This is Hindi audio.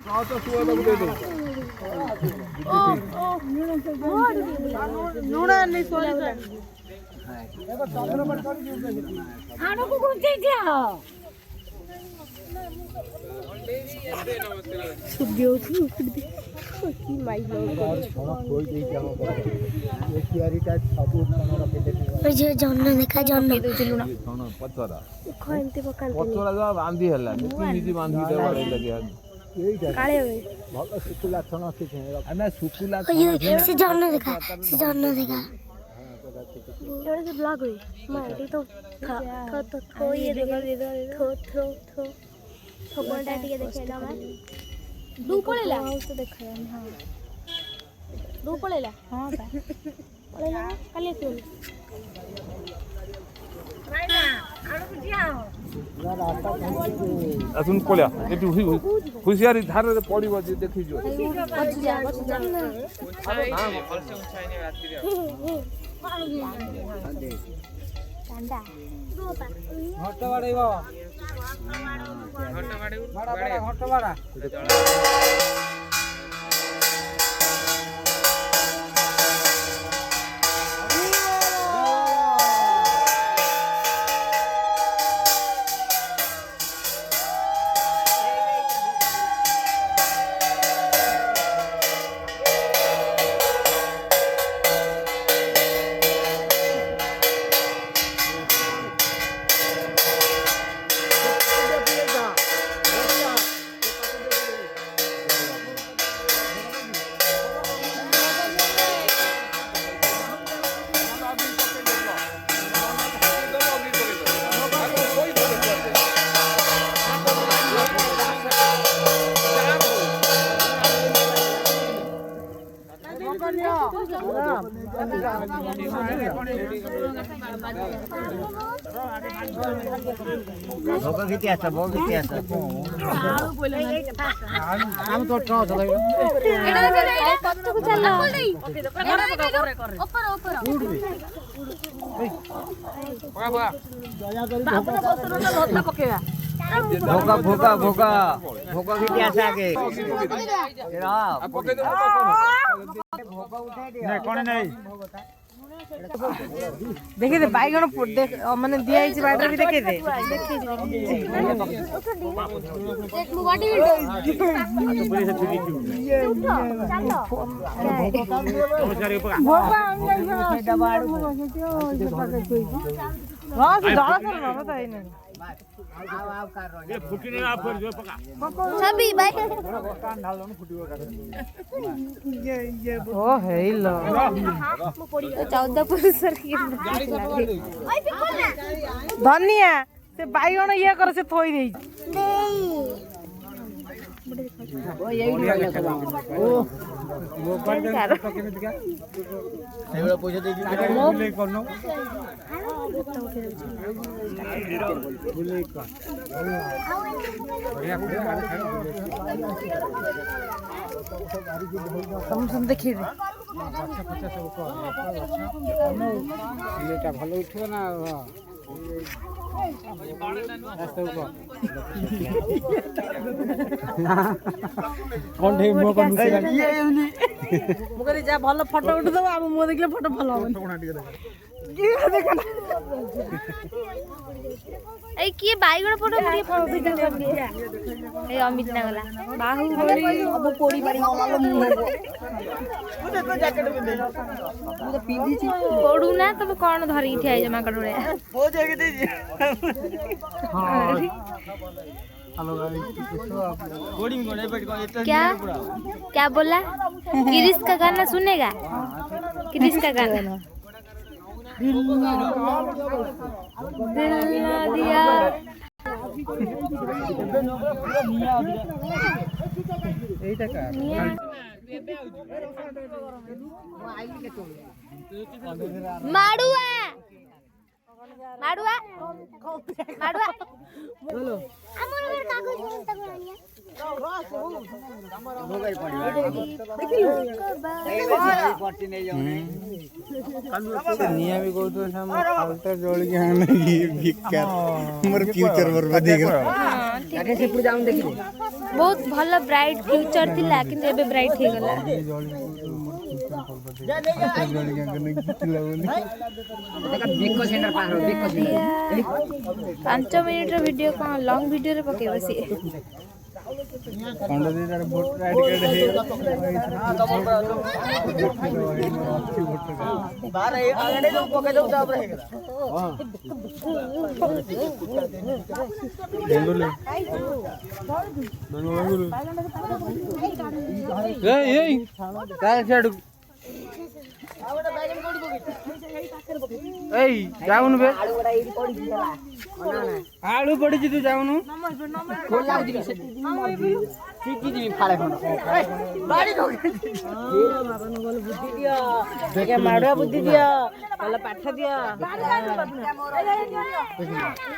हां तो सुआ दे दे ओ लूणा नहीं सोरी एबो चंद्र पर कर आनो को कोन जे जा सुबियो की माई लोग छोड़ा कोई दे क्या हो ये कियारीटा सब खाना रखे दे जे जन्न देखा जन्न दे लूणा खाना पतरा खानते पकान पतरा जा बांधी हला नीति नीति बांधी दे वाले लगे काले होई भल सुकुला छना से ना सुकुला से जन्न देखा ये जो ब्लॉग हुई मैं तो थो ये देखा थो थोपटा टिके देखेला मैं दू पळेला तो देखा हां दू पळेला हां बा पळेला काले सुन राइना आडो बुझिया असुन कोल्या एटी हुसियारी धार रे पडिबो जे देखि जो बच जा नाम वर्ष उछाइने रात्रि कांडा हट बाड़ेबो हट बाड़ा भोका किती असता भाऊ किती असता आम तो ट्राउ चला एटा पत्तो को चल ऊपर ऊपर बगा बगा अपना बसरो ना रोटला पकेगा भोका भोका भोका भोका किती असता आगे एरा पके दे भोका उठाई दे नहीं कोने नहीं देखे दे बाइगण देख माने दिया हिच बाटर भी देखे दे एक मुगाटी मिनट पूरी से छुरी भोपा अंगल दबाड़ू हां से डाला कर ना बता ही नहीं आव कर रो ये फुटी नहीं आप कर जो पका सभी भाई कान ढाल लो फुटीवा कर ये ओ है लो 14 पुरुषर की गाड़ी धनिया से बाइगण ये कर से थोई देई ओ यही ओ वो कर दे केमिति का एवढा पैसा दे दी बुले करनो बुले कर हम सुन देखि दे अच्छा अच्छा सब को लेटा भलो उठो ना रास्ता को कोन ढे मो कोन ये मो करे जा भलो फोटो उठ दबो हम मो देखले फोटो भलो होबे कोना टिके देख ए की बाइगण फोटो मुड़ी फोटो वीडियो कर दिए ए अमित ना गला बाहु बड़ी अब पोड़ी बाड़ी मालो मुंह मुझे तो जैकेट में दे मुझे पिंदी छी पोडू ना तब कोन धरी ठिया जमा कटोरे हो जाके दे हां हेलो गाइस बॉडी में कोने बैठ को क्या बोला गिरीश का गाना सुनेगा गिरीश का गाना दिल ना दिया এইটা কা माडुआ माडुआ माडुआ बोलो हमर घर कागज बनता बनानिया मोबाइल पड़ी देखियो ए पट्टी नहीं जाउने से निया भी कहतो हम काउंटर जोड़ के आने ये भिकार हमर फ्यूचर बर्बाद हो गया आगे से पूरा जाऊं देखिए बहुत भल ब्राइट फ्यूचर थिला किंतु एबे ब्राइट हे गला बेको सेंटर पास बेको सेंटर 5 मिनिट रो वीडियो को लॉन्ग वीडियो रे पकेबो सी खंड दे तार वोट आईडी कार्ड हे बाहर आगडे जो पके दो तब रहेगा हां बेंगुले ए काय छाडू एई जाउनु बे आलू पड़ी तू जाउनु कोन लागु दिबी से सीटी दिबी फाळे खंड बाड़ी को बुद्धि दियो देखे माडुआ बुद्धि दियो भल पाठ दियो